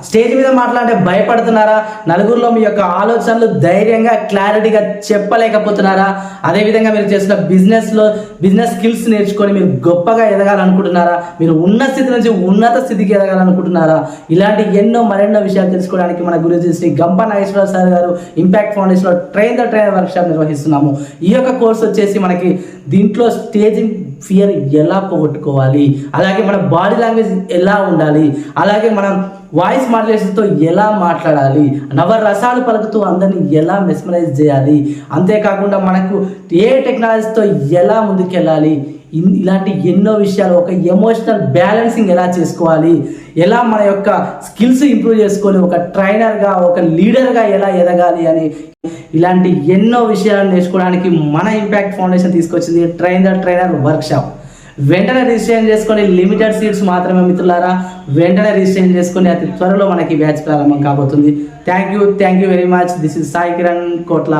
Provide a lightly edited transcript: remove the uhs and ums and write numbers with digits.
Stage మీద మాట్లాడే భయపడుతున్నారా? నలుగురిలో మీ యొక్క ఆలోచనలు ధైర్యంగా క్లారిటీగా చెప్పలేకపోతున్నారా? అదేవిధంగా మీరు చేసిన బిజినెస్ స్కిల్స్ నేర్చుకొని మీరు గొప్పగా ఎదగాలనుకుంటున్నారా? మీరు ఉన్న స్థితి నుంచి ఉన్నత స్థితికి ఎదగాలనుకుంటున్నారా? ఇలాంటి మరెన్నో విషయాలు తెలుసుకోవడానికి మన గురుజీ శ్రీ గంప నాగేశ్వరరావు సార్ గారు ఇంపాక్ట్ ఫౌండేషన్లో ట్రైన్ ద ట్రైనర్ వర్క్షాప్ నిర్వహిస్తున్నాము. ఈ యొక్క కోర్స్ వచ్చేసి మనకి దీంట్లో స్టేజింగ్ ఫియర్ ఎలా పోగొట్టుకోవాలి, అలాగే మన బాడీ లాంగ్వేజ్ ఎలా ఉండాలి, అలాగే మనం వాయిస్ మాడ్యులేషన్తో ఎలా మాట్లాడాలి, నవరసాలు పలుకుతూ అందరినీ ఎలా మెస్మరైజ్ చేయాలి, అంతేకాకుండా మనకు ఏ టెక్నాలజీతో ఎలా ముందుకెళ్ళాలి, ఇలాంటి ఎన్నో విషయాలు, ఒక ఎమోషనల్ బ్యాలెన్సింగ్ ఎలా చేసుకోవాలి, ఎలా మన యొక్క స్కిల్స్ ఇంప్రూవ్ చేసుకొని ఒక ట్రైనర్గా ఒక లీడర్గా ఎలా ఎదగాలి అని ఇలాంటి ఎన్నో విషయాలను నేర్చుకోవడానికి మన ఇంపాక్ట్ ఫౌండేషన్ తీసుకొచ్చింది ట్రైన్ ద ట్రైనర్ వర్క్షాప్. వెంటనే రిజిస్ట్రేషన్ చేసుకొని, లిమిటెడ్ సీట్స్ మాత్రమే మిత్రులారా, వెంటనే రిజిస్ట్రేషన్ చేసుకొని అతి త్వరలో మనకి బ్యాచ్ ప్రారంభం కాబోతుంది. Thank you very much. This is Sai Kiran కోట్ల.